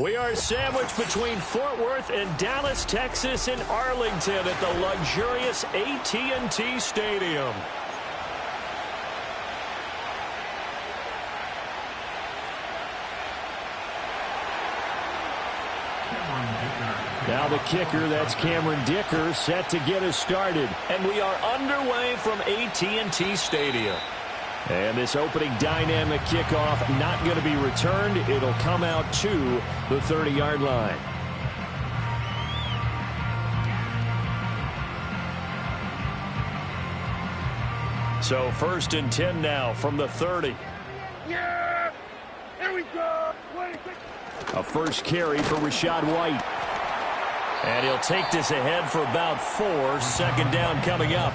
We are sandwiched between Fort Worth and Dallas, Texas, and Arlington at the luxurious AT&T Stadium. Now the kicker, that's Cameron Dicker, set to get us started. And we are underway from AT&T Stadium. And this opening dynamic kickoff not going to be returned. It'll come out to the 30-yard line. So 1st and 10 now from the 30. Yeah! Here we go! A first carry for Rachaad White. And he'll take this ahead for about 4. 2nd down coming up.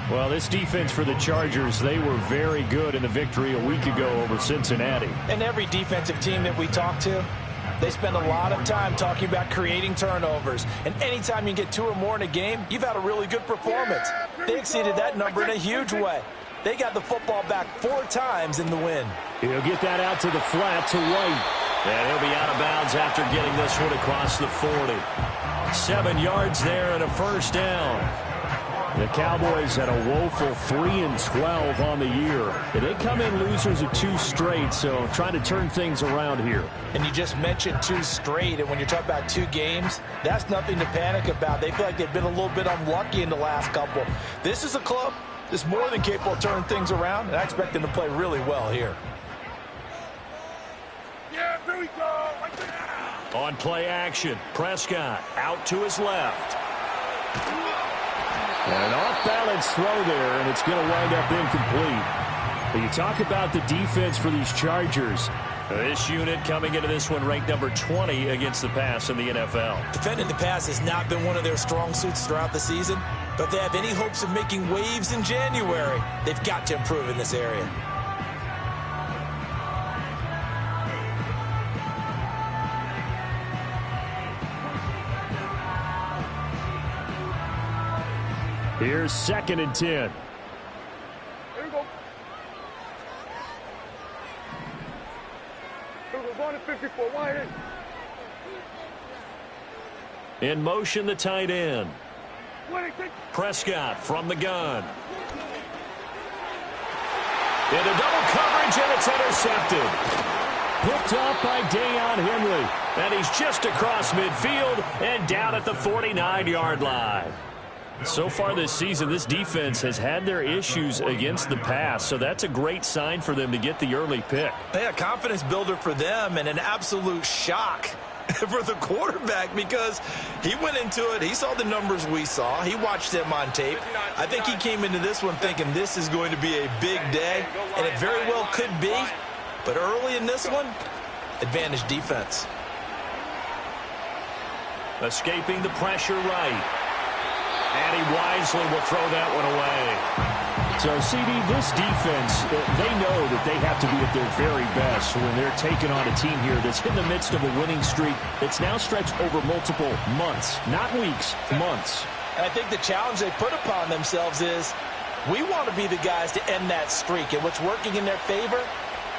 Well, this defense for the Chargers, they were very good in the victory a week ago over Cincinnati. And every defensive team that we talk to, they spend a lot of time talking about creating turnovers. And anytime you get 2 or more in a game, you've had a really good performance. They exceeded that number in a huge way. They got the football back 4 times in the win. He'll get that out to the flat to White. And he'll be out of bounds after getting this one across the 40. 7 yards there and a first down. The Cowboys had a woeful 3-12 on the year. And they come in losers of 2 straight, so trying to turn things around here. And you just mentioned 2 straight, and when you're talking about 2 games, that's nothing to panic about. They feel like they've been a little bit unlucky in the last couple. This is a club that's more than capable of turning things around, and I expect them to play really well here. Yeah, here we go! On play action, Prescott out to his left. And an off-balance throw there, and it's going to wind up incomplete. But you talk about the defense for these Chargers. This unit coming into this one ranked number 20 against the pass in the NFL. Defending the pass has not been one of their strong suits throughout the season, but if they have any hopes of making waves in January, they've got to improve in this area. Here's 2nd and 10. Here we go. Here we go. Going to 54. Wide In motion, the tight end. Prescott from the gun. Into double coverage, and it's intercepted. Picked up by Deion Henley. And he's just across midfield and down at the 49-yard line. So far this season, this defense has had their issues against the pass, so that's a great sign for them to get the early pick. Yeah, confidence builder for them and an absolute shock for the quarterback because he went into it. He saw the numbers we saw. He watched them on tape. I think he came into this one thinking this is going to be a big day, and it very well could be. But early in this one, advantage defense. Escaping the pressure right. And he wisely will throw that one away. So, CD, this defense, they know that they have to be at their very best when they're taking on a team here that's in the midst of a winning streak that's now stretched over multiple months, not weeks, months. And I think the challenge they put upon themselves is we want to be the guys to end that streak. And what's working in their favor?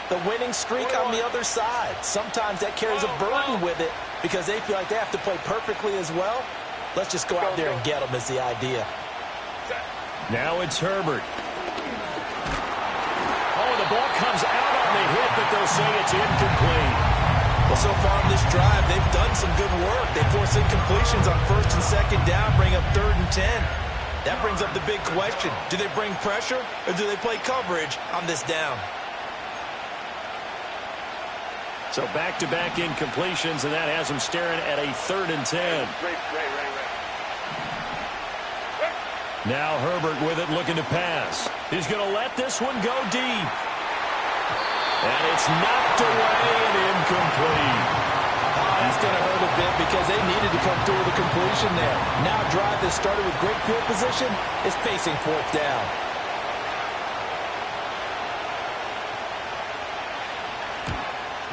The winning streak on the other side. Sometimes that carries a burden with it because they feel like they have to play perfectly as well. Let's just go out there and get them is the idea. Now it's Herbert. Oh, the ball comes out on the hit, but they'll say it's incomplete. Well, so far on this drive, they've done some good work. They force incompletions on 1st and 2nd down, bring up 3rd and 10. That brings up the big question. Do they bring pressure or do they play coverage on this down? So back-to-back incompletions, and that has them staring at a 3rd and 10. Now Herbert with it, looking to pass. He's going to let this one go deep. And it's knocked away and incomplete. That's going to hurt a bit because they needed to come through with a completion there. Now a drive that started with great field position is facing 4th down.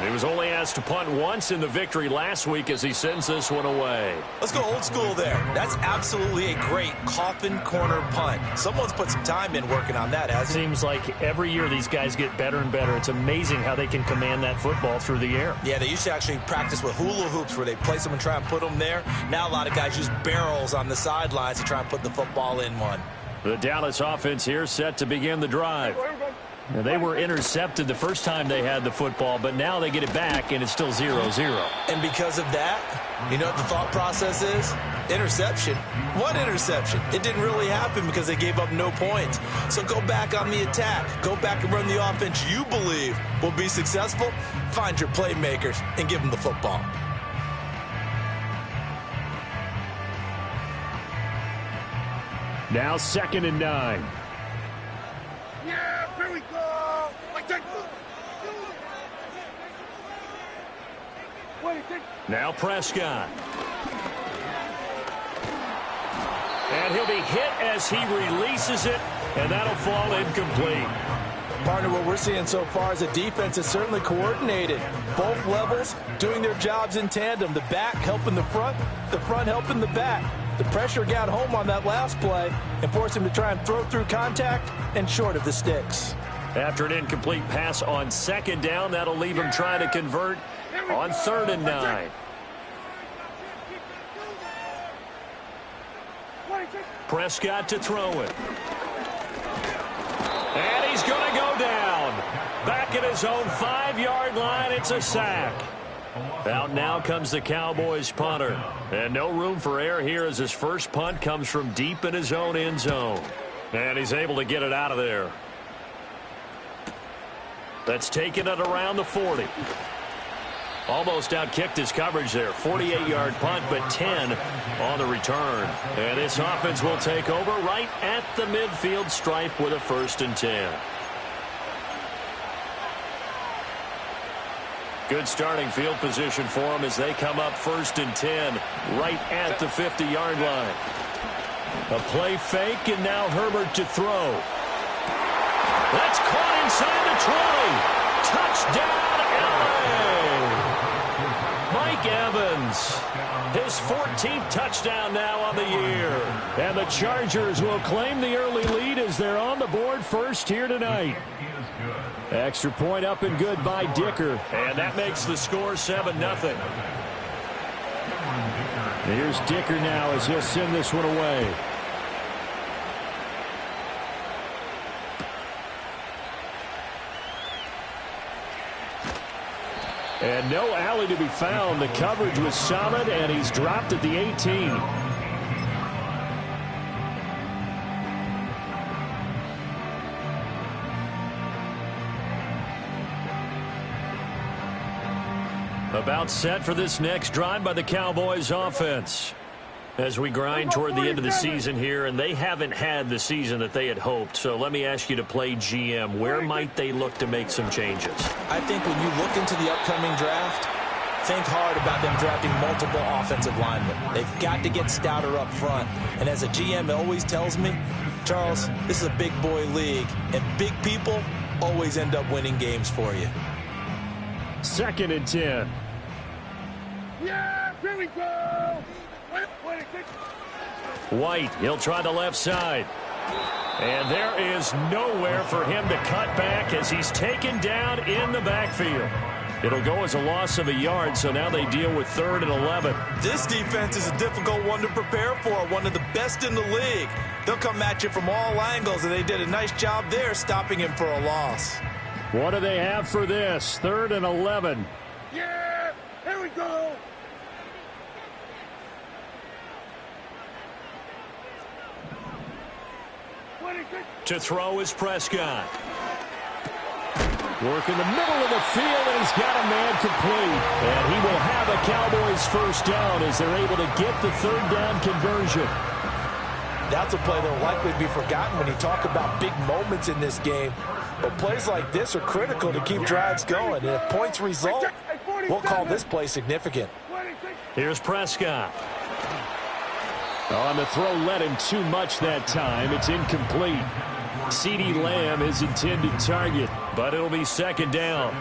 He was only asked to punt once in the victory last week as he sends this one away. Let's go old school there. That's absolutely a great coffin corner punt. Someone's put some time in working on that, hasn't he? Seems like every year these guys get better and better. It's amazing how they can command that football through the air. Yeah, they used to actually practice with hula hoops where they place them and try and put them there. Now a lot of guys use barrels on the sidelines to try and put the football in one. The Dallas offense here set to begin the drive. Now, they were intercepted the first time they had the football, but now they get it back, and it's still 0-0. And because of that, you know what the thought process is? Interception. What interception? It didn't really happen because they gave up no points. So go back on the attack. Go back and run the offense you believe will be successful. Find your playmakers and give them the football. Now 2nd and 9. Yeah, here we go. Now Prescott. And he'll be hit as he releases it, and that'll fall incomplete. Partner, what we're seeing so far is the defense is certainly coordinated. Both levels doing their jobs in tandem. The back helping the front helping the back. The pressure got home on that last play and forced him to try and throw through contact and short of the sticks. After an incomplete pass on 2nd down, that'll leave him trying to convert on 3rd and 9. Prescott to throw it. And he's going to go down. Back at his own 5-yard line, it's a sack. Out now comes the Cowboys punter. And no room for error here as his first punt comes from deep in his own end zone. And he's able to get it out of there. That's taken it around the 40. Almost outkicked his coverage there. 48-yard punt, but 10 on the return. And this offense will take over right at the midfield stripe with a 1st and 10. Good starting field position for them as they come up 1st and 10 right at the 50-yard line. A play fake, and now Herbert to throw. That's caught inside the 20. Touchdown, LA! Mike Evans, his 14th touchdown now on the year. And the Chargers will claim the early lead as they're on the board first here tonight. Extra point up and good by Dicker. And that makes the score 7-0. Here's Dicker now as he'll send this one away. And no alley to be found. The coverage was solid, and he's dropped at the 18. About set for this next drive by the Cowboys offense. As we grind toward the end of the season here, and they haven't had the season that they had hoped. So let me ask you to play GM. Where might they look to make some changes? I think when you look into the upcoming draft, think hard about them drafting multiple offensive linemen. They've got to get stouter up front. And as a GM always tells me, Charles, this is a big boy league, and big people always end up winning games for you. 2nd and 10. Yeah, here we go. White, he'll try the left side. And there is nowhere for him to cut back as he's taken down in the backfield. It'll go as a loss of a yard, so now they deal with 3rd and 11. This defense is a difficult one to prepare for, one of the best in the league. They'll come at you from all angles, and they did a nice job there stopping him for a loss. What do they have for this? 3rd and 11. Yeah, here we go. To throw is Prescott. Work in the middle of the field, and he's got a man complete. And he will have a Cowboys first down as they're able to get the 3rd down conversion. That's a play that will likely be forgotten when you talk about big moments in this game. But plays like this are critical to keep drives going. And if points result, we'll call this play significant. Here's Prescott. On the throw, led him too much that time. It's incomplete. CeeDee Lamb, his intended target, but it'll be 2nd down.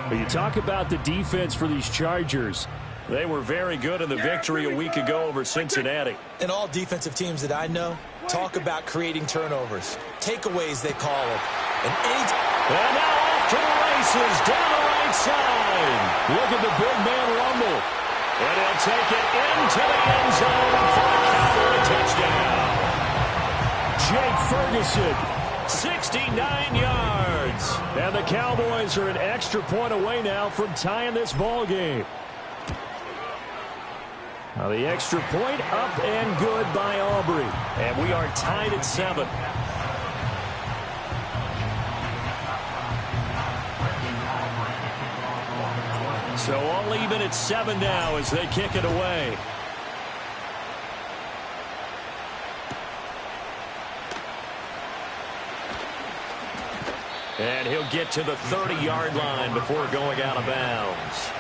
But you talk about the defense for these Chargers. They were very good in the victory a week ago over Cincinnati. And all defensive teams that I know talk about creating turnovers. Takeaways, they call it. And now off to the races, down the right side. Look at the big man rumble. And he'll take it into the end zone for a Cowboy touchdown. Jake Ferguson, 69 yards. And the Cowboys are an extra point away now from tying this ball game. Now the extra point up and good by Aubrey. And we are tied at 7. So all even at 7 now as they kick it away. And he'll get to the 30-yard line before going out of bounds.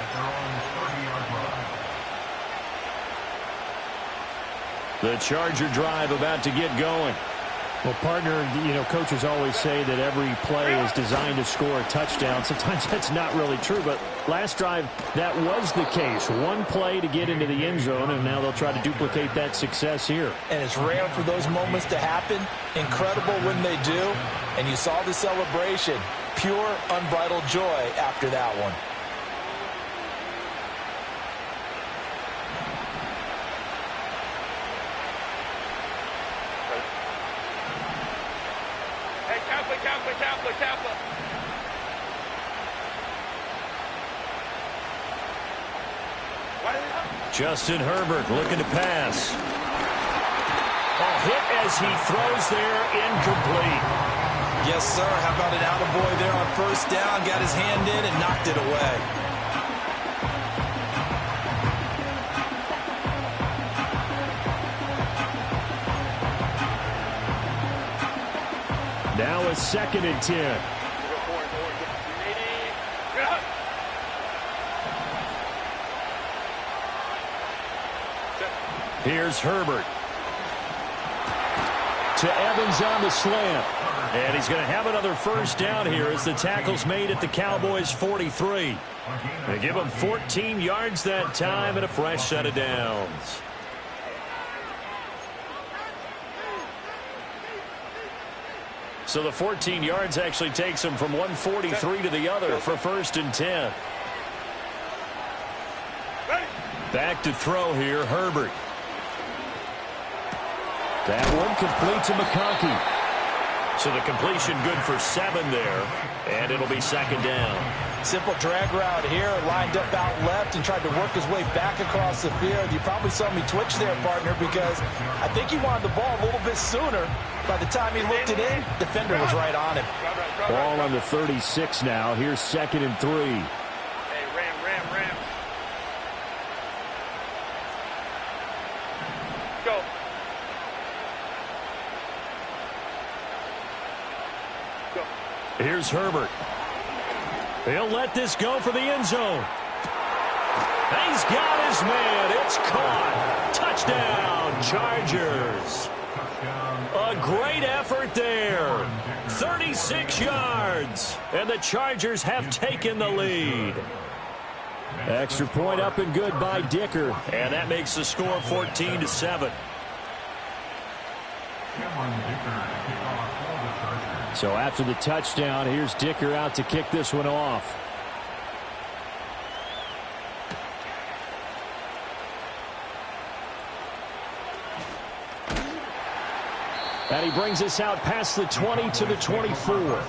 The Charger drive about to get going. Well, partner, coaches always say that every play is designed to score a touchdown. Sometimes that's not really true, but last drive, that was the case. One play to get into the end zone, and now they'll try to duplicate that success here. And it's rare for those moments to happen. Incredible when they do. And you saw the celebration. Pure, unbridled joy after that one. Justin Herbert looking to pass. A hit as he throws there, incomplete. Yes, sir. How about an attaboy there on first down? Got his hand in and knocked it away. Now a 2nd and 10. Here's Herbert. To Evans on the slant. And he's going to have another first down here as the tackle's made at the Cowboys' 43. They give him 14 yards that time and a fresh set of downs. So the 14 yards actually takes him from 143 to the other for 1st and 10. Back to throw here, Herbert. That one complete to McConkey. So the completion good for 7 there, and it'll be 2nd down. Simple drag route here, lined up out left and tried to work his way back across the field. You probably saw me twitch there, partner, because I think he wanted the ball a little bit sooner. By the time he looked it in, defender was right on him. Ball on the 36 now. Here's 2nd and 3. Hey, ram. Go. Here's Herbert. He'll let this go for the end zone. He's got his man. It's caught. Touchdown, Chargers. A great effort there. 36 yards. And the Chargers have taken the lead. Extra point up and good by Dicker. And that makes the score 14-7. So after the touchdown, here's Dicker out to kick this one off. And he brings us out past the 20 to the 24.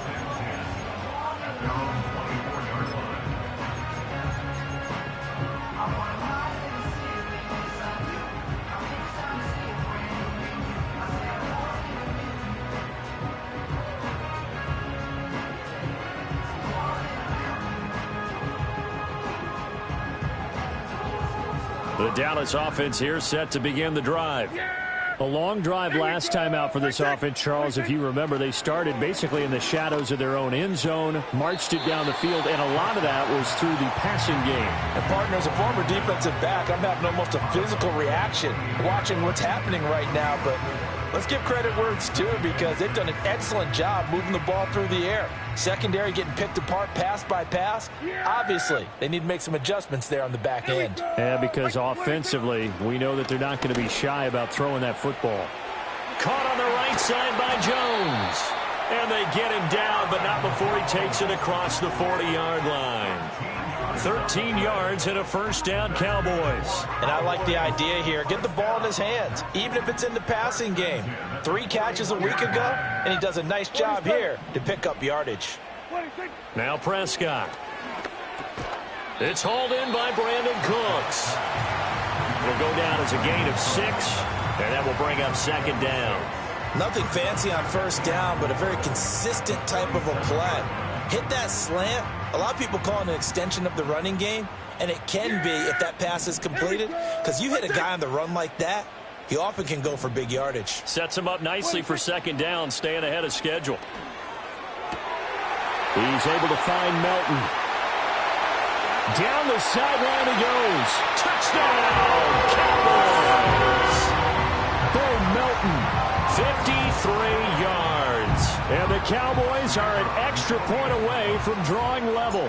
The Dallas offense here set to begin the drive. A long drive last time out for this offense, Charles. If you remember, they started basically in the shadows of their own end zone, marched it down the field, and a lot of that was through the passing game. And partner, as a former defensive back, I'm having almost a physical reaction watching what's happening right now. But let's give credit where it's due, because they've done an excellent job moving the ball through the air. Secondary getting picked apart pass by pass. Obviously, they need to make some adjustments there on the back end. Yeah, because offensively, we know that they're not going to be shy about throwing that football. Caught on the right side by Jones. And they get him down, but not before he takes it across the 40-yard line. 13 yards and a first down, Cowboys. And I like the idea here. Get the ball in his hands, even if it's in the passing game. 3 catches a week ago, and he does a nice job here to pick up yardage. Now Prescott. It's hauled in by Brandon Cooks. It'll go down as a gain of 6, and that will bring up second down. Nothing fancy on first down, but a very consistent type of a play. Hit that slant. A lot of people call it an extension of the running game, and it can be if that pass is completed, because you hit a guy on the run like that, he often can go for big yardage. Sets him up nicely for second down, staying ahead of schedule. He's able to find Melton. Down the sideline he goes. Touchdown, Cowboys! Bo Melton. 53 yards. And the Cowboys are an extra point away from drawing level.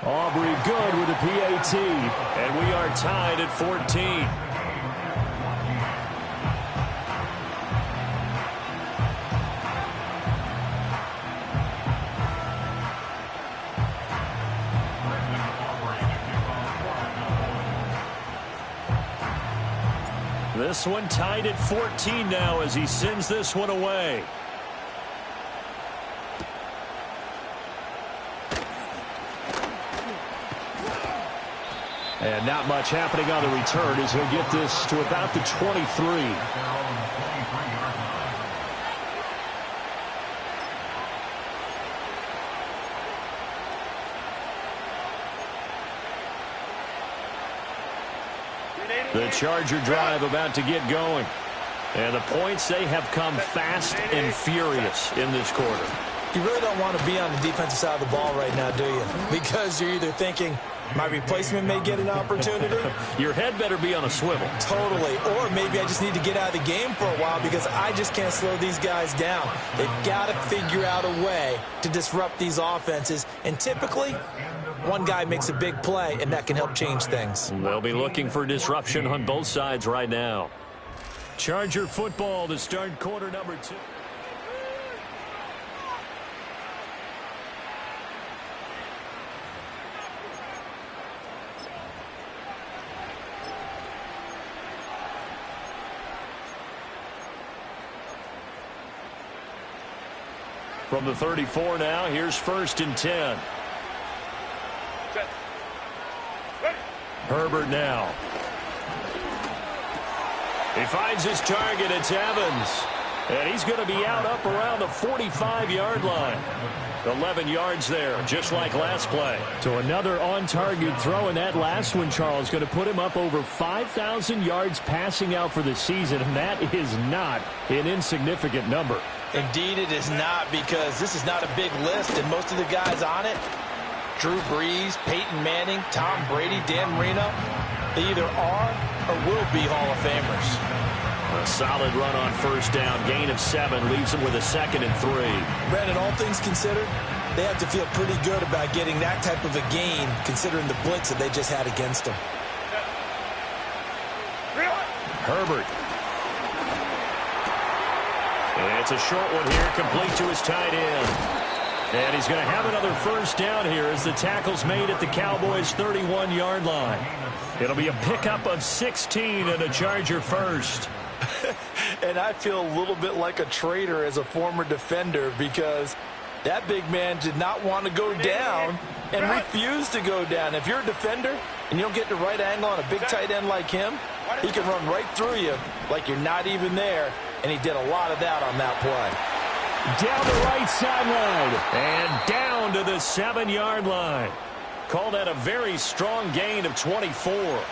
Aubrey good with the PAT. And we are tied at 14. This one tied at 14 now as he sends this one away. And not much happening on the return as he'll get this to about the 23. The Charger drive about to get going. And the points, they have come fast and furious in this quarter. You really don't want to be on the defensive side of the ball right now, do you? Because you're either thinking, my replacement may get an opportunity. Your head better be on a swivel. Totally. Or maybe I just need to get out of the game for a while because I just can't slow these guys down. They've got to figure out a way to disrupt these offenses. And typically, one guy makes a big play, and that can help change things. They'll be looking for disruption on both sides right now. Charger football to start quarter number 2. From the 34 now, here's 1st and 10. Herbert now. He finds his target. It's Evans. And he's going to be out up around the 45-yard line. 11 yards there, just like last play. So another on-target throw, and that last one, Charles, going to put him up over 5,000 yards passing out for the season, and that is not an insignificant number. Indeed it is not, because this is not a big list, and most of the guys on it, Drew Brees, Peyton Manning, Tom Brady, Dan Marino, they either are or will be Hall of Famers. A solid run on first down. Gain of 7 leaves them with a 2nd and 3. Brandon, all things considered, they have to feel pretty good about getting that type of a gain, considering the blitz that they just had against them. Herbert. And it's a short one here, complete to his tight end. And he's going to have another first down here as the tackle's made at the Cowboys' 31-yard line. It'll be a pickup of 16 and a Charger first. And I feel a little bit like a traitor as a former defender because that big man did not want to go down and refused to go down. If you're a defender and you don't get the right angle on a big tight end like him, he can run right through you like you're not even there, and he did a lot of that on that play. Down the right sideline. And down to the 7-yard line. Call that a very strong gain of 24.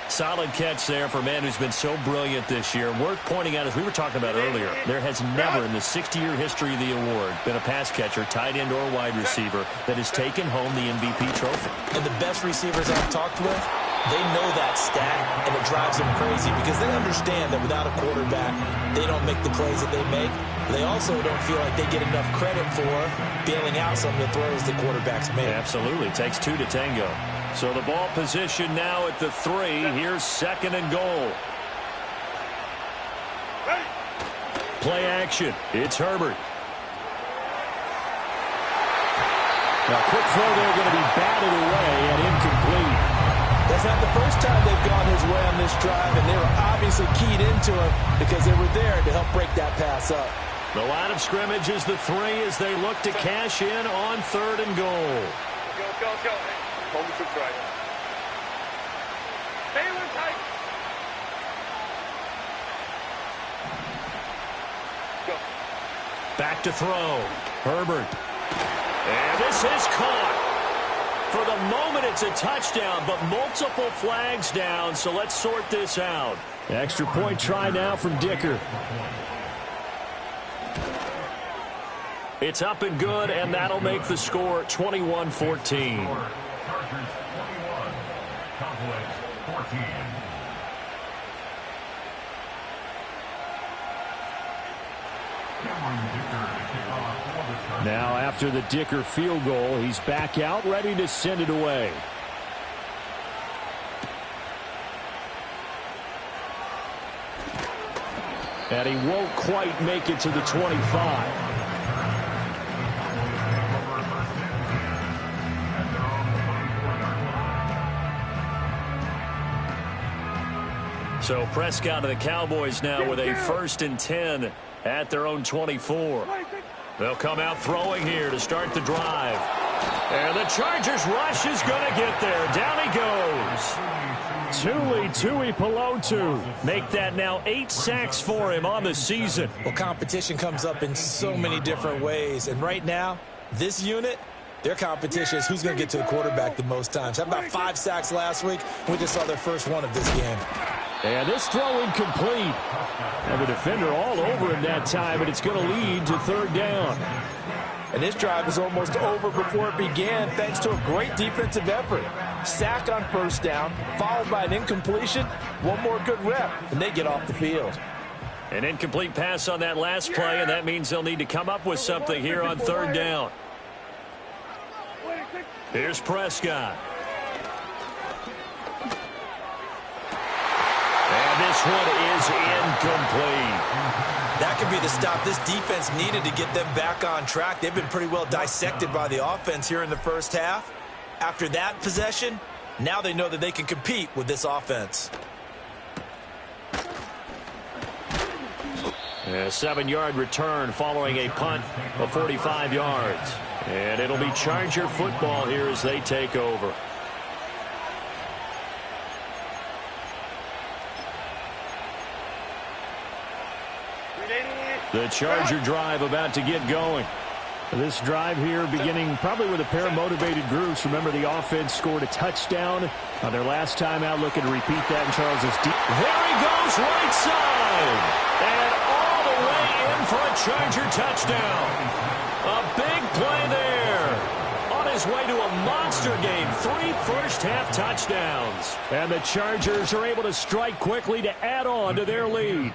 Solid catch there for a man who's been so brilliant this year. Worth pointing out, as we were talking about earlier, there has never in the 60-year history of the award been a pass catcher, tight end or wide receiver, that has taken home the MVP trophy. And the best receivers I've talked with, they know that stat, and it drives them crazy because they understand that without a quarterback, they don't make the plays that they make. They also don't feel like they get enough credit for bailing out some of the throws the quarterbacks make. Absolutely. Takes two to tango. So the ball position now at the 3. Here's 2nd and goal. Play action. It's Herbert. A quick throw there going to be batted away and incomplete. That's not the first time they've gone his way on this drive, and they were obviously keyed into it because they were there to help break that pass up. The line of scrimmage is the 3 as they look to cash in on 3rd and goal. Go. Hold the foot right. Taylor tight. Go. Back to throw. Herbert. And this is caught. For the moment, it's a touchdown, but multiple flags down, so let's sort this out. Extra point try now from Dicker. It's up and good, and that'll make the score 21-14. Now, after the Dicker field goal, he's back out, ready to send it away. And he won't quite make it to the 25. So Prescott and the Cowboys now with a 1st and 10 at their own 24. They'll come out throwing here to start the drive. And the Chargers rush is going to get there. Down he goes. Tuipulotu. Make that now 8 sacks for him on the season. Well, competition comes up in so many different ways. And right now, this unit, their competition is who's going to get to the quarterback the most times. Had about 5 sacks last week. We just saw their first one of this game. And this throw incomplete. And the defender all over him that time, and it's going to lead to 3rd down. And this drive is almost over before it began thanks to a great defensive effort. Sack on 1st down, followed by an incompletion. One more good rep, and they get off the field. An incomplete pass on that last play, and that means they'll need to come up with something here on 3rd down. Here's Prescott. And this one is incomplete. That could be the stop this defense needed to get them back on track. They've been pretty well dissected by the offense here in the first half. After that possession, now they know that they can compete with this offense. A 7-yard return following a punt of 45 yards. And it'll be Charger football here as they take over. The Charger drive about to get going. This drive here beginning probably with a pair of motivated groups. Remember, the offense scored a touchdown on their last time out, looking to repeat that in Charles's deep. There he goes, right side. And all the way in for a Charger touchdown. A big play there. On his way to a monster game. 3 first-half touchdowns. And the Chargers are able to strike quickly to add on to their lead.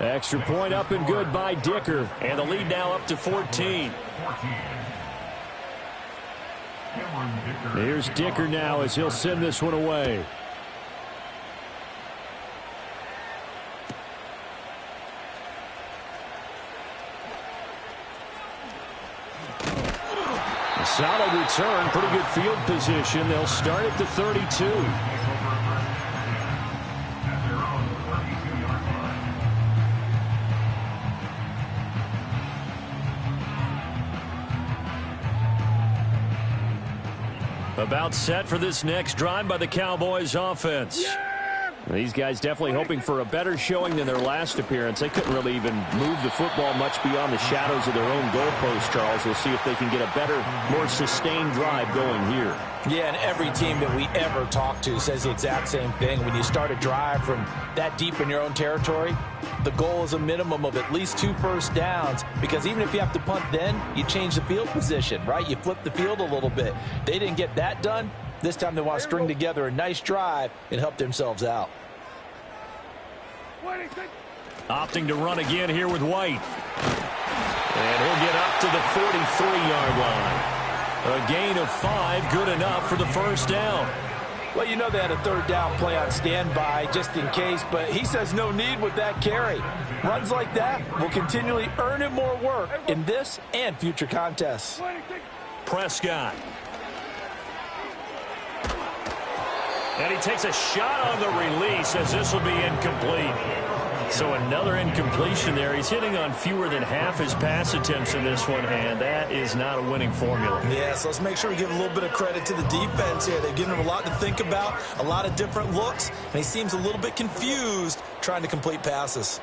Extra point up and good by Dicker. And the lead now up to 14. Here's Dicker now as he'll send this one away. A solid return, pretty good field position. They'll start at the 32. About set for this next drive by the Cowboys offense. These guys definitely hoping for a better showing than their last appearance. They couldn't really even move the football much beyond the shadows of their own goalpost, Charles. We'll see if they can get a better, more sustained drive going here. Yeah, and every team that we ever talk to says the exact same thing. When you start a drive from that deep in your own territory, the goal is a minimum of at least 2 first downs, because even if you have to punt then, you change the field position, right? You flip the field a little bit. They didn't get that done. This time they want to string together a nice drive and help themselves out. Opting to run again here with White. And he'll get up to the 43-yard line. A gain of 5, good enough for the first down. Well, you know they had a third down play on standby just in case, but he says no need with that carry. Runs like that will continually earn him more work in this and future contests. Prescott. And he takes a shot on the release as this will be incomplete. So another incompletion there. He's hitting on fewer than half his pass attempts in this one, and that is not a winning formula. Yeah, so let's make sure we give a little bit of credit to the defense here. They've given him a lot to think about, a lot of different looks, and he seems a little bit confused trying to complete passes.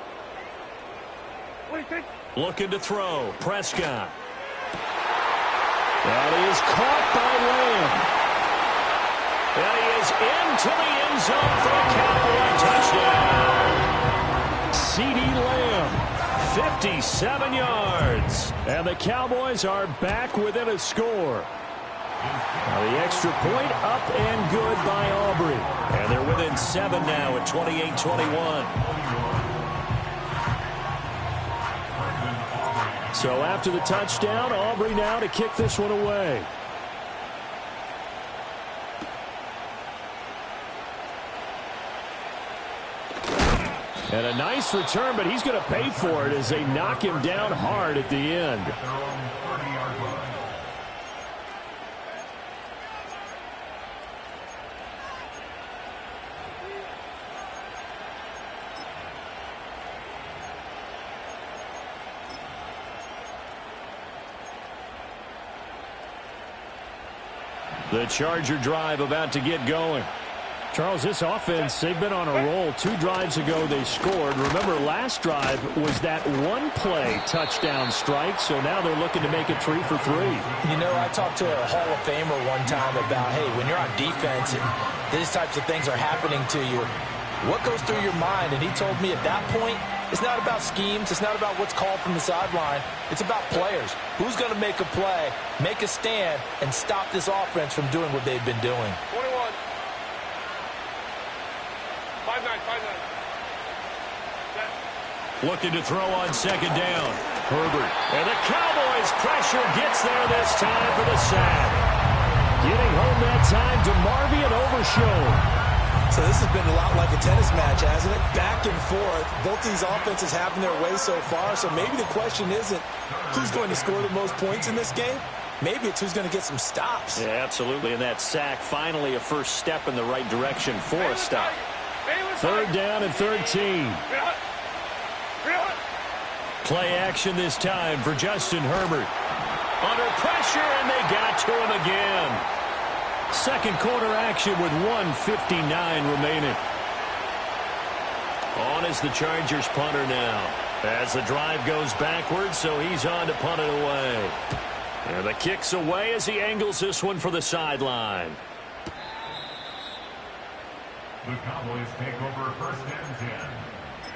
Looking to throw. Prescott. And he is caught by Lamb. And he is into the end zone for a Cowboy touchdown. CeeDee Lamb, 57 yards. And the Cowboys are back within a score. Now the extra point up and good by Aubrey. And they're within 7 now at 28-21. So after the touchdown, Aubrey now to kick this one away. And a nice return, but he's going to pay for it as they knock him down hard at the end. The Charger drive about to get going. Charles, this offense, they've been on a roll. 2 drives ago, they scored. Remember, last drive was that one-play touchdown strike, so now they're looking to make it 3 for 3. You know, I talked to a Hall of Famer one time about, hey, when you're on defense and these types of things are happening to you, what goes through your mind? And he told me at that point, it's not about schemes. It's not about what's called from the sideline. It's about players. Who's going to make a play, make a stand, and stop this offense from doing what they've been doing? 21. 5-9. Looking to throw on second down. Herbert. And the Cowboys' pressure gets there this time for the sack. Getting home that time to Marvy and Overshown. So this has been a lot like a tennis match, hasn't it? Back and forth. Both these offenses having their way so far, so maybe the question isn't who's going to score the most points in this game. Maybe it's who's going to get some stops. Yeah, absolutely. And that sack, finally a first step in the right direction for a stop. Third down and 13. Play action this time for Justin Herbert. Under pressure, and they got to him again. Second quarter action with 1:59 remaining. On is the Chargers punter now. As the drive goes backwards, so he's on to punt it away. And the kick's away as he angles this one for the sideline. The Cowboys take over first and 10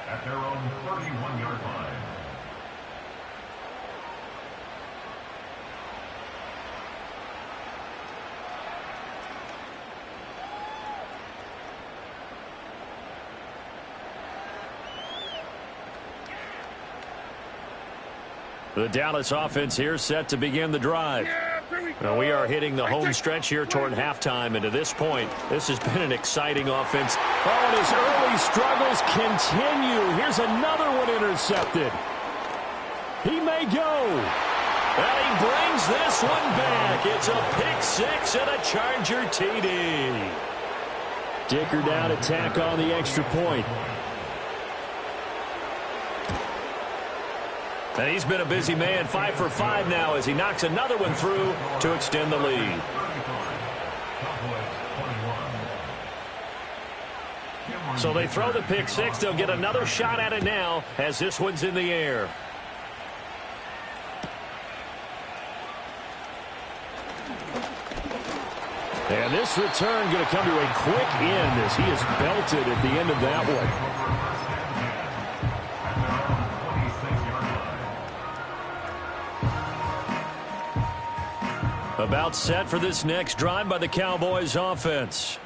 at their own 31-yard line. The Dallas offense here set to begin the drive. Now we are hitting the home stretch here toward halftime, and to this point, this has been an exciting offense. Oh, and his early struggles continue. Here's another one intercepted. He may go. And he brings this one back. It's a pick six and a Charger TD. Dicker down to tack on the extra point. And he's been a busy man, 5 for 5 now as he knocks another one through to extend the lead. So they throw the pick six. They'll get another shot at it now as this one's in the air. And this return going to come to a quick end as he is belted at the end of that one. About set for this next drive by the Cowboys offense.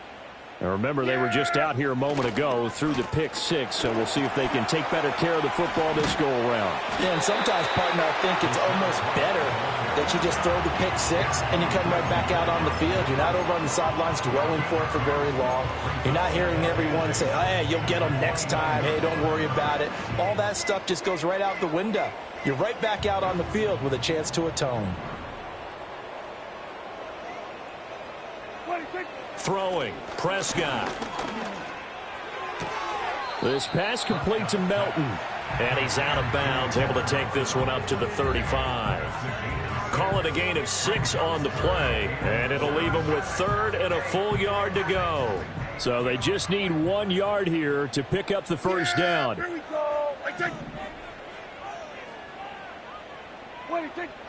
Now remember, they were just out here a moment ago through the pick six, so we'll see if they can take better care of the football this go-around. Yeah, and sometimes, partner, I think it's almost better that you just throw the pick six and you come right back out on the field. You're not over on the sidelines dwelling for it for very long. You're not hearing everyone say, oh, hey, you'll get them next time. Hey, don't worry about it. All that stuff just goes right out the window. You're right back out on the field with a chance to atone. Throwing, Prescott. This pass complete to Melton. And he's out of bounds, able to take this one up to the 35. Call it a gain of 6 on the play, and it'll leave him with 3rd and a full yard to go. So they just need 1 yard here to pick up the first down. Here we go.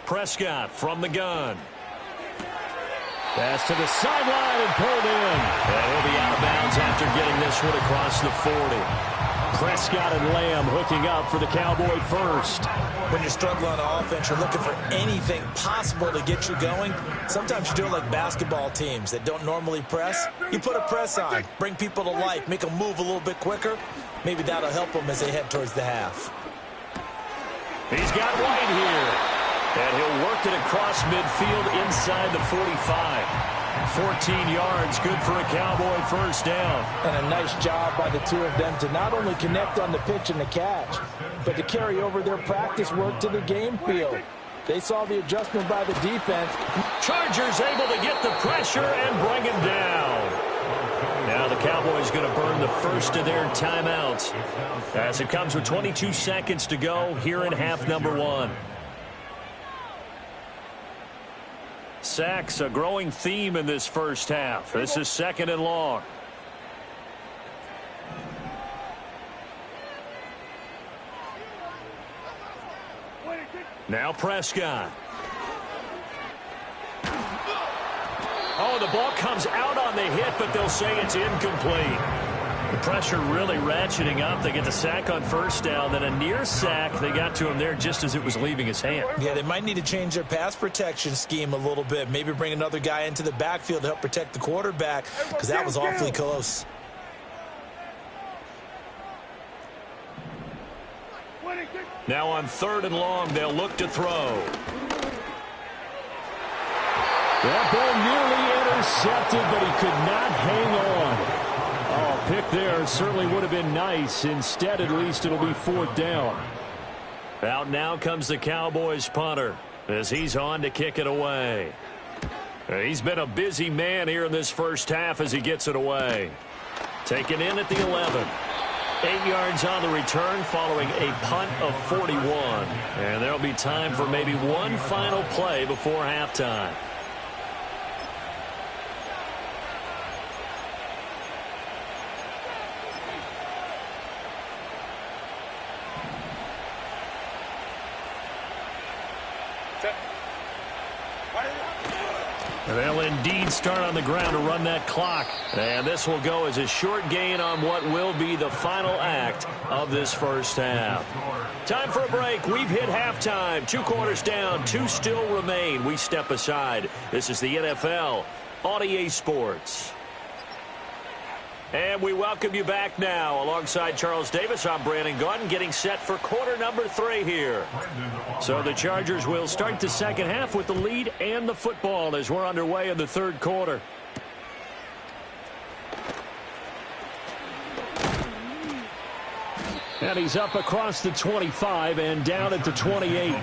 Prescott from the gun. Pass to the sideline and pulled in. And he'll be out of bounds after getting this one across the 40. Prescott and Lamb hooking up for the Cowboy first. When you're struggling on offense, you're looking for anything possible to get you going. Sometimes you do it like basketball teams that don't normally press. You put a press on, bring people to life, make them move a little bit quicker. Maybe that'll help them as they head towards the half. He's got White here. And he'll work it across midfield inside the 45. 14 yards, good for a Cowboy first down. And a nice job by the two of them to not only connect on the pitch and the catch, but to carry over their practice work to the game field. They saw the adjustment by the defense. Chargers able to get the pressure and bring him down. Now the Cowboys going to burn the first of their timeouts as it comes with 22 seconds to go here in half number 1. Sacks, a growing theme in this first half. This is 2nd and long. Now Prescott. Oh, the ball comes out on the hit, but they'll say it's incomplete. The pressure really ratcheting up. They get the sack on first down, then a near sack. They got to him there just as it was leaving his hand. Yeah, they might need to change their pass protection scheme a little bit. Maybe bring another guy into the backfield to help protect the quarterback, because that was awfully close. Now on 3rd and long, they'll look to throw. That ball nearly intercepted, but he could not hang on. Oh, pick there certainly would have been nice. Instead, at least it'll be 4th down. Out now comes the Cowboys punter as he's on to kick it away. He's been a busy man here in this first half as he gets it away. Taken in at the 11. 8 yards on the return following a punt of 41. And there'll be time for maybe one final play before halftime. They'll indeed start on the ground to run that clock. And this will go as a short gain on what will be the final act of this first half. Time for a break. We've hit halftime. 2 quarters down, 2 still remain. We step aside. This is the NFL on EA Sports. And we welcome you back now. Alongside Charles Davis, I'm Brandon Gaudin, getting set for quarter number 3 here. So the Chargers will start the second half with the lead and the football as we're underway in the 3rd quarter. And he's up across the 25 and down at the 28.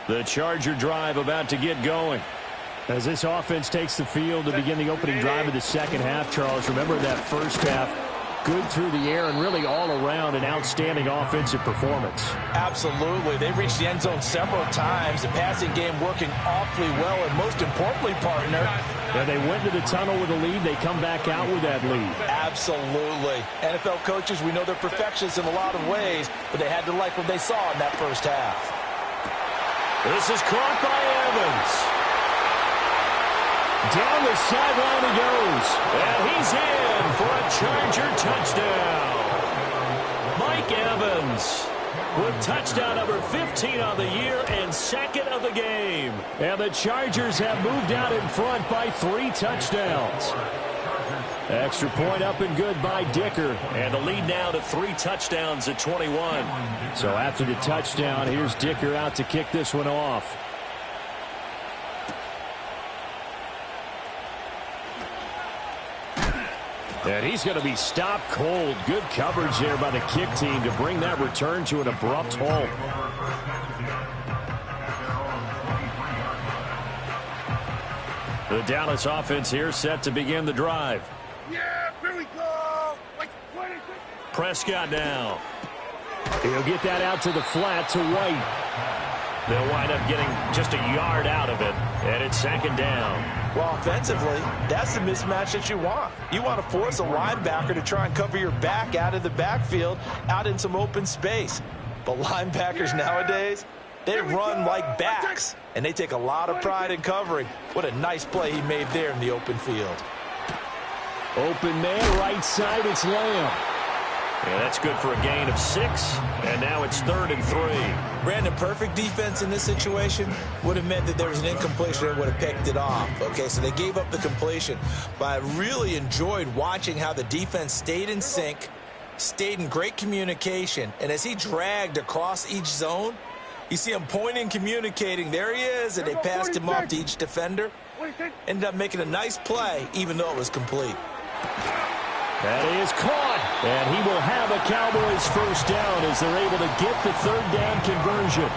The Charger drive about to get going. As this offense takes the field to begin the opening drive of the second half, Charles, remember that first half, good through the air and really all around an outstanding offensive performance. Absolutely. They reached the end zone several times. The passing game working awfully well, and most importantly, partner, and they went to the tunnel with a lead. They come back out with that lead. Absolutely. NFL coaches, we know they're perfectionists in a lot of ways, but they had to like what they saw in that first half. This is caught by Evans. Down the sideline he goes. And he's in for a Charger touchdown. Mike Evans with touchdown number 15 on the year and second of the game. And the Chargers have moved out in front by 3 touchdowns. Extra point up and good by Dicker. And the lead now to 3 touchdowns at 21. So after the touchdown, here's Dicker out to kick this one off. And he's going to be stopped cold. Good coverage there by the kick team to bring that return to an abrupt halt. The Dallas offense here set to begin the drive. Yeah, here we go. Prescott now. He'll get that out to the flat to White. They'll wind up getting just a yard out of it, and it's second down. Well, offensively, that's the mismatch that you want. You want to force a linebacker to try and cover your back out of the backfield, out in some open space. But linebackers nowadays, they run like backs, and they take a lot of pride in covering. What a nice play he made there in the open field. Open man, right side, it's Lamb. Yeah, that's good for a gain of 6, and now it's 3rd and 3. Brandon, perfect defense in this situation would have meant that there was an incompletion and would have picked it off. Okay, so they gave up the completion. But I really enjoyed watching how the defense stayed in sync, stayed in great communication, and as he dragged across each zone, you see him pointing, communicating. There he is, and they passed him off to each defender. Ended up making a nice play, even though it was complete. That is caught, and he will have a Cowboys first down as they're able to get the 3rd down conversion.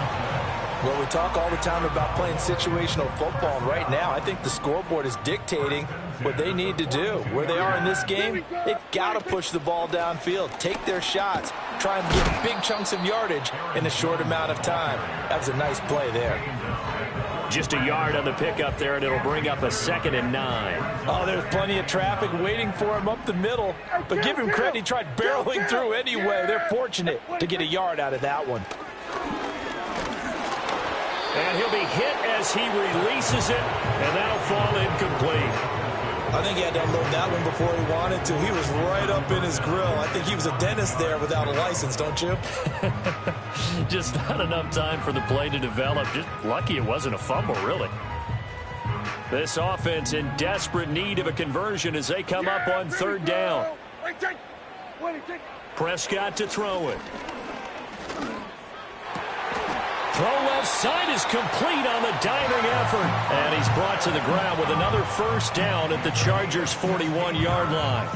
Well, we talk all the time about playing situational football, and right now I think the scoreboard is dictating what they need to do. Where they are in this game, they've got to push the ball downfield, take their shots, try and get big chunks of yardage in a short amount of time. That was a nice play there. Just a yard on the pickup there, and it'll bring up a 2nd and 9. Oh, there's plenty of traffic waiting for him up the middle. But give him credit, he tried barreling through anyway. They're fortunate to get a yard out of that one. And he'll be hit as he releases it, and that'll fall incomplete. I think he had to unload that one before he wanted to. He was right up in his grill. I think he was a dentist there without a license, don't you? Just not enough time for the play to develop. Just lucky it wasn't a fumble, really. This offense in desperate need of a conversion as they come up on 3rd down. Prescott to throw it. Throw left side is complete on the diving effort. And he's brought to the ground with another first down at the Chargers' 41-yard line.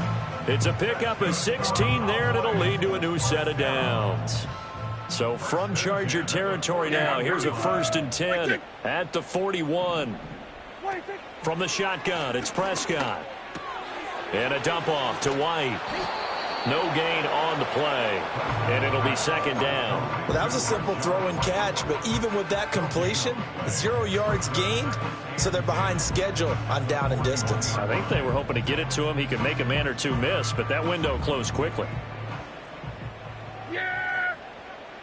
It's a pickup of 16 there, and it'll lead to a new set of downs. So from Charger territory now, here's a 1st and 10 at the 41. From the shotgun, it's Prescott. And a dump off to White. No gain on the play, and it'll be 2nd down. Well, that was a simple throw and catch, but even with that completion, 0 yards gained, so they're behind schedule on down and distance. I think they were hoping to get it to him. He could make a man or two miss, but that window closed quickly. Yeah!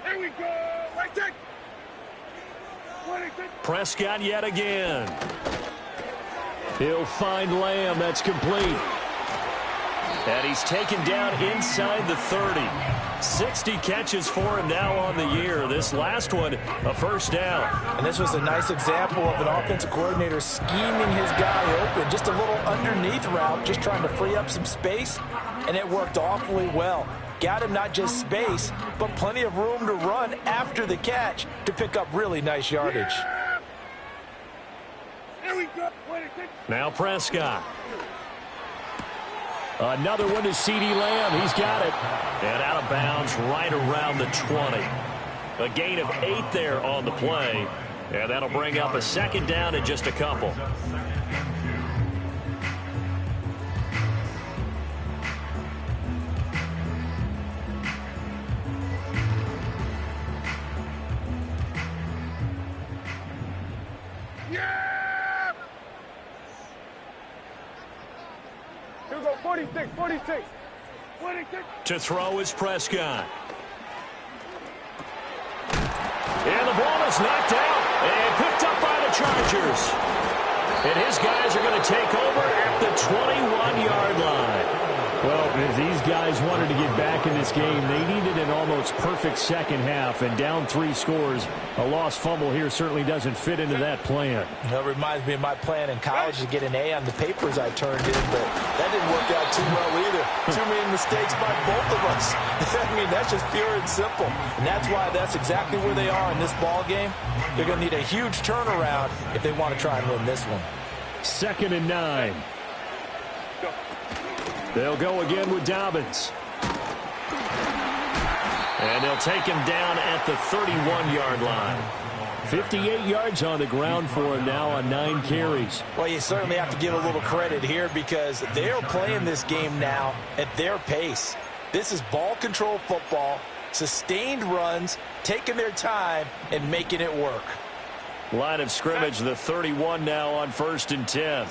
There we go! Right there! Prescott yet again. He'll find Lamb. That's complete. And he's taken down inside the 30. 60 catches for him now on the year. This last one, a first down. And this was a nice example of an offensive coordinator scheming his guy open. Just a little underneath route, just trying to free up some space, and it worked awfully well. Got him not just space, but plenty of room to run after the catch to pick up really nice yardage. There we go! Now Prescott. Another one to CeeDee Lamb. He's got it. And out of bounds right around the 20. A gain of 8 there on the play. And that'll bring up a 2nd down in just a couple. Yeah! Here we go, 46, 46. 46. To throw is Prescott. And the ball is knocked out and picked up by the Chargers. And his guys are going to take over at the 21-yard line. Well, if these guys wanted to get back in this game, they needed an almost perfect second half, and down 3 scores. A lost fumble here certainly doesn't fit into that plan. That reminds me of my plan in college to get an A on the papers I turned in, but that didn't work out too well either. Too many mistakes by both of us. I mean, that's just pure and simple. And that's why that's exactly where they are in this ball game. They're going to need a huge turnaround if they want to try and win this one. 2nd and 9. They'll go again with Dobbins. And they'll take him down at the 31-yard line. 58 yards on the ground for him now on 9 carries. Well, you certainly have to give a little credit here because they're playing this game now at their pace. This is ball control football, sustained runs, taking their time, and making it work. Line of scrimmage, the 31 now on 1st and 10.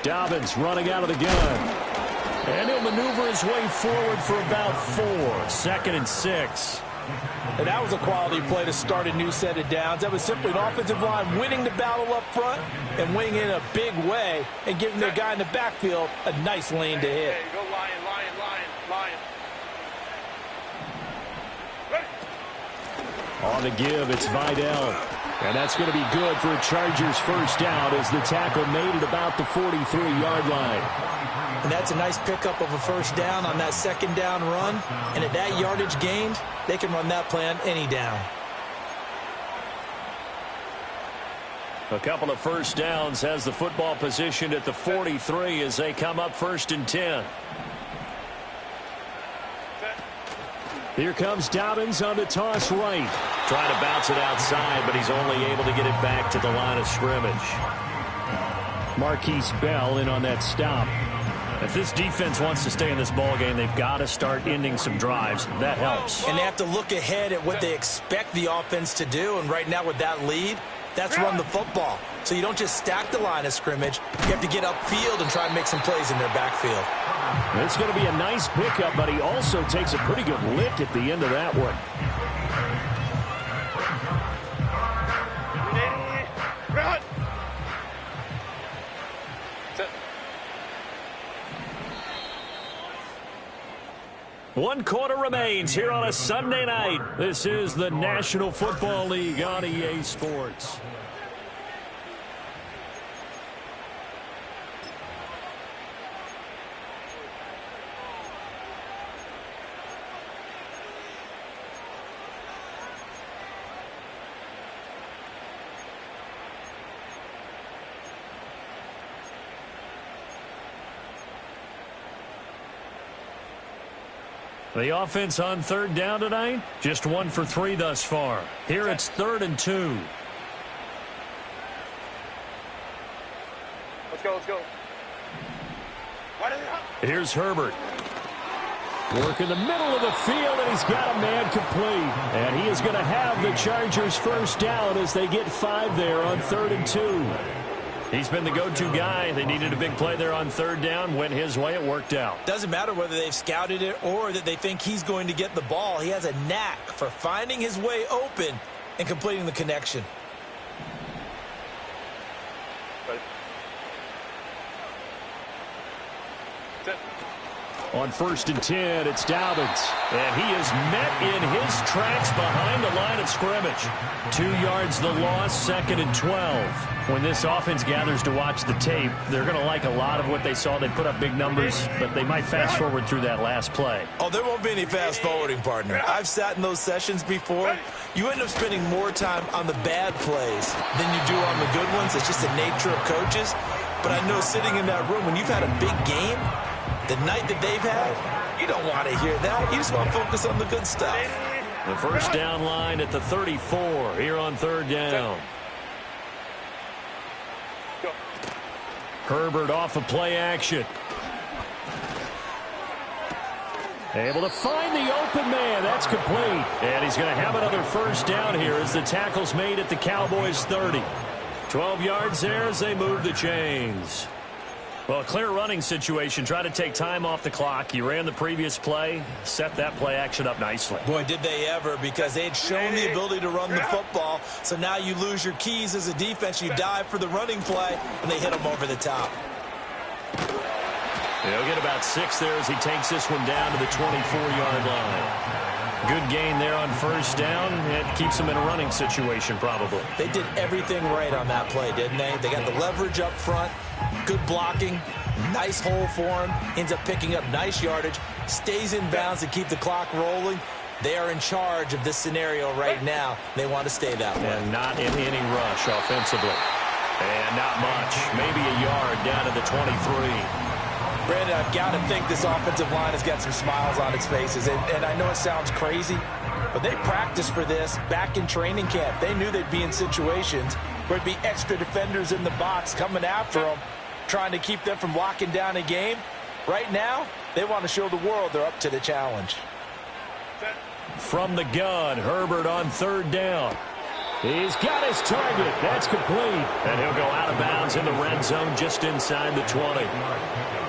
Dobbins running out of the gun. And he'll maneuver his way forward for about 4. 2nd and 6. And that was a quality play to start a new set of downs. That was simply an offensive line winning the battle up front and winning in a big way and giving their guy in the backfield a nice lane to hit. Hey, go Lion, Lion, Lion, Lion. On the give, it's Vidal. And that's going to be good for a Chargers first down as the tackle made it about the 43-yard line. And that's a nice pickup of a first down on that 2nd down run. And at that yardage gained, they can run that play on any down. A couple of first downs has the football positioned at the 43 as they come up 1st and 10. Here comes Dobbins on the toss right. Trying to bounce it outside, but he's only able to get it back to the line of scrimmage. Marquise Bell in on that stop. If this defense wants to stay in this ballgame, they've got to start ending some drives. That helps. And they have to look ahead at what they expect the offense to do. And right now with that lead, that's run the football. So you don't just stack the line of scrimmage. You have to get upfield and try and make some plays in their backfield. It's going to be a nice pickup, but he also takes a pretty good lick at the end of that one. Run. 1 quarter remains here on a Sunday night. This is the National Football League on EA Sports. The offense on 3rd down tonight, just 1 for 3 thus far. Here it's 3rd and 2. Let's go, let's go. Here's Herbert. Work in the middle of the field, and he's got a man complete. And he is going to have the Chargers first down as they get 5 there on 3rd and 2. He's been the go-to guy. They needed a big play there on 3rd down. Went his way. It worked out. Doesn't matter whether they've scouted it or that they think he's going to get the ball. He has a knack for finding his way open and completing the connection. On 1st and 10, it's Dobbins. And he is met in his tracks behind the line of scrimmage. 2 yards the loss, 2nd and 12. When this offense gathers to watch the tape, they're going to like a lot of what they saw. They put up big numbers, but they might fast forward through that last play. Oh, there won't be any fast forwarding, partner. I've sat in those sessions before. You end up spending more time on the bad plays than you do on the good ones. It's just the nature of coaches. But I know sitting in that room, when you've had a big game, the night that they've had, you don't want to hear that. You just want to focus on the good stuff. The first down line at the 34 here on 3rd down. Herbert off of play action. Able to find the open man. That's complete. And he's going to have another first down here as the tackle's made at the Cowboys 30. 12 yards there as they move the chains. Well, a clear running situation. Try to take time off the clock. You ran the previous play, set that play action up nicely. Boy, did they ever, because they had shown the ability to run the football. So now you lose your keys as a defense. You dive for the running play, and they hit them over the top. He'll get about 6 there as he takes this one down to the 24-yard line. Good gain there on first down. It keeps them in a running situation, probably. They did everything right on that play, didn't they? They got the leverage up front, good blocking, nice hole for him, ends up picking up nice yardage, stays in bounds to keep the clock rolling. They are in charge of this scenario right now. They want to stay that way. And not in any rush offensively. And not much. Maybe a yard down to the 23. Brandon, I've got to think this offensive line has got some smiles on its faces. And I know it sounds crazy, but they practiced for this back in training camp. They knew they'd be in situations where there'd be extra defenders in the box coming after them, trying to keep them from locking down a game. Right now, they want to show the world they're up to the challenge. From the gun, Herbert on third down. He's got his target. That's complete. And he'll go out of bounds in the red zone just inside the 20.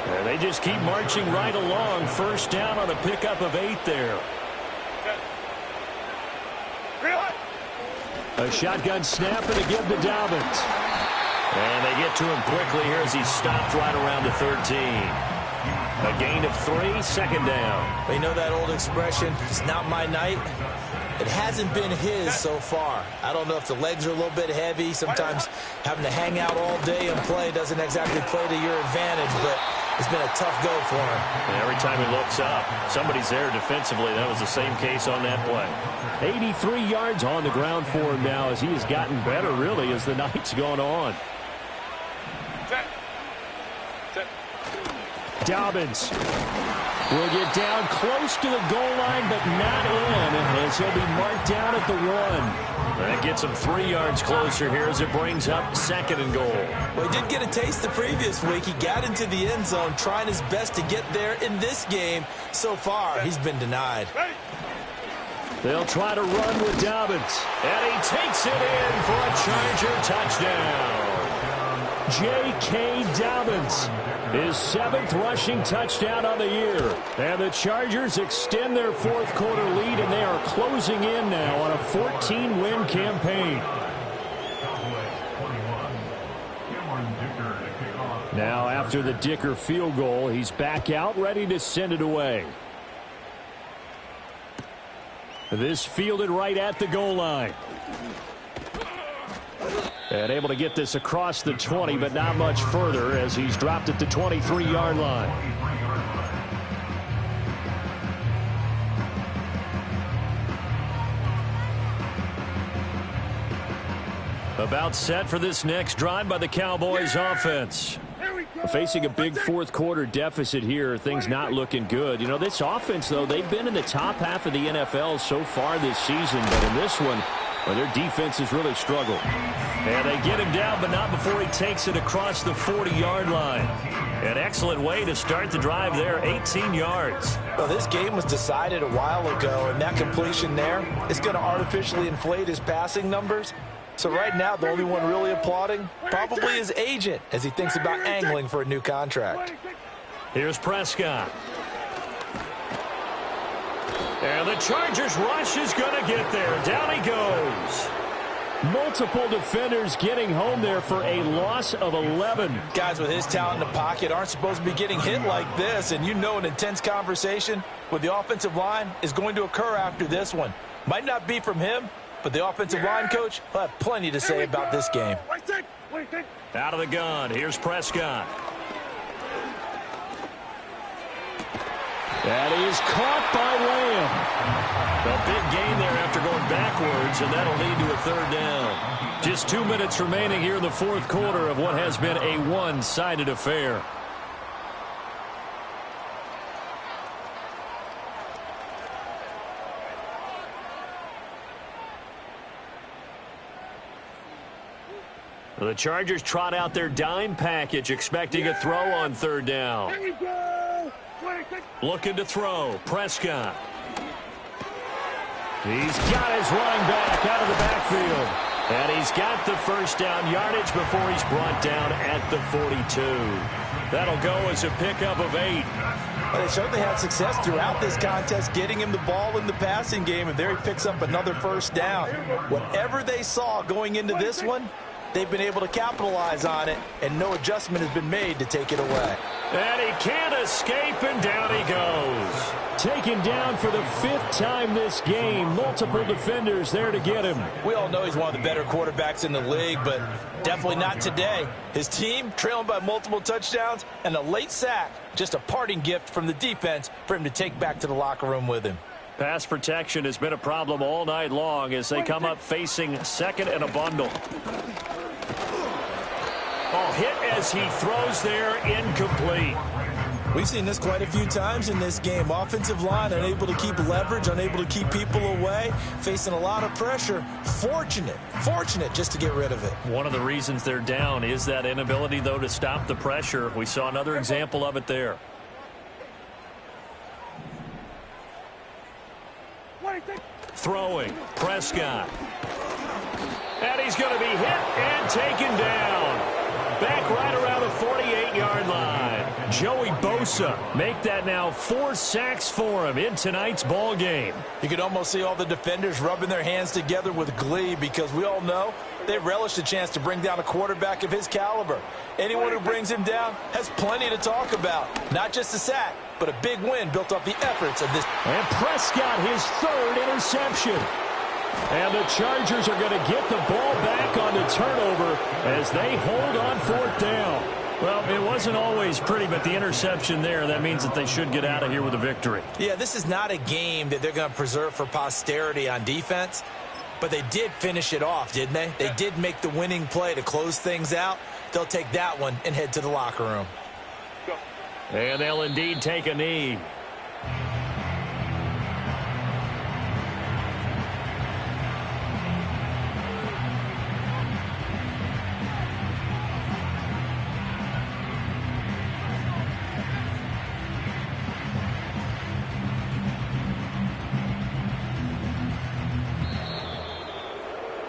And they just keep marching right along. First down on a pickup of 8 there. A shotgun snap and a give to Dobbins. And they get to him quickly here as he stopped right around the 13. A gain of 3, second down. They know that old expression, it's not my night. It hasn't been his so far. I don't know if the legs are a little bit heavy. Sometimes having to hang out all day and play doesn't exactly play to your advantage, but it's been a tough go for him. And every time he looks up, somebody's there defensively. That was the same case on that play. 83 yards on the ground for him now as he has gotten better, really, as the night's gone on. Dobbins will get down close to the goal line, but not in, as he'll be marked down at the 1. That gets him 3 yards closer here as it brings up second and goal. Well, he did get a taste the previous week. He got into the end zone, trying his best to get there in this game. So far, he's been denied. They'll try to run with Dobbins. And he takes it in for a Charger touchdown. J.K. Dobbins, his 7th rushing touchdown on the year. And the Chargers extend their fourth quarter lead, and they are closing in now on a 14-win campaign. Now, after the Dicker field goal, he's back out, ready to send it away. This fielded right at the goal line. And able to get this across the 20, but not much further as he's dropped at the 23-yard line. About set for this next drive by the Cowboys offense. Facing a big fourth quarter deficit here, things not looking good. You know, this offense, though, they've been in the top half of the NFL so far this season, but in this one, well, their defense has really struggled. And they get him down, but not before he takes it across the 40-yard line. An excellent way to start the drive there, 18 yards. Well, this game was decided a while ago, and that completion there is going to artificially inflate his passing numbers. So right now, the only one really applauding probably his agent as he thinks about angling for a new contract. Here's Prescott. And the Chargers rush is going to get there. Down he goes. Multiple defenders getting home there for a loss of 11. Guys with his talent in the pocket aren't supposed to be getting hit like this, and you know an intense conversation with the offensive line is going to occur after this one. Might not be from him, but the offensive line coach will have plenty to say about this game. Out of the gun, here's Prescott. That is caught by Lamb. A big gain there after going backwards, and that'll lead to a third down. Just 2 minutes remaining here in the fourth quarter of what has been a one-sided affair. The Chargers trot out their dime package, expecting a throw on third down. Looking to throw. Prescott. He's got his running back out of the backfield. And he's got the first down yardage before he's brought down at the 42. That'll go as a pickup of 8. Well, they certainly had success throughout this contest getting him the ball in the passing game, and there he picks up another first down. Whatever they saw going into this one, they've been able to capitalize on it, and no adjustment has been made to take it away. And he can't escape, and down he goes. Taken down for the 5th time this game. Multiple defenders there to get him. We all know he's one of the better quarterbacks in the league, but definitely not today. His team trailing by multiple touchdowns and a late sack. Just a parting gift from the defense for him to take back to the locker room with him. Pass protection has been a problem all night long as they come up facing second and a bundle. Oh, hit as he throws there, incomplete. We've seen this quite a few times in this game. Offensive line unable to keep leverage, unable to keep people away, facing a lot of pressure. Fortunate just to get rid of it. One of the reasons they're down is that inability, though, to stop the pressure. We saw another example of it there. Throwing, Prescott. And he's going to be hit and taken down. Back right around the 48-yard line. Joey Bosa make that now 4 sacks for him in tonight's ball game. You could almost see all the defenders rubbing their hands together with glee because we all know they relish the chance to bring down a quarterback of his caliber. Anyone who brings him down has plenty to talk about. Not just a sack, but a big win built off the efforts of this. And Prescott, his 3rd interception. And the Chargers are going to get the ball back on the turnover as they hold on 4th down. Well, it wasn't always pretty, but the interception there, that means that they should get out of here with a victory. Yeah, this is not a game that they're going to preserve for posterity on defense, but they did finish it off, didn't they? They did make the winning play to close things out. They'll take that one and head to the locker room. And they'll indeed take a knee.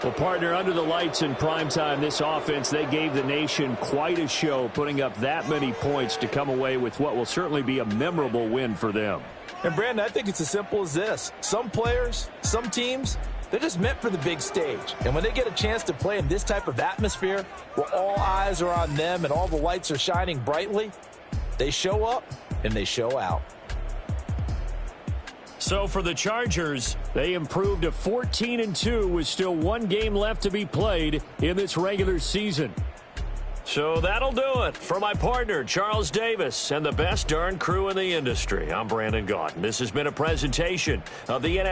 Well, partner, under the lights in primetime, this offense, they gave the nation quite a show, putting up that many points to come away with what will certainly be a memorable win for them. And, Brandon, I think it's as simple as this. Some players, some teams, they're just meant for the big stage. And when they get a chance to play in this type of atmosphere where all eyes are on them and all the lights are shining brightly, they show up and they show out. So for the Chargers, they improved to 14-2 with still 1 game left to be played in this regular season. So that'll do it. For my partner, Charles Davis, and the best darn crew in the industry, I'm Brandon Gaudin. This has been a presentation of the NFL.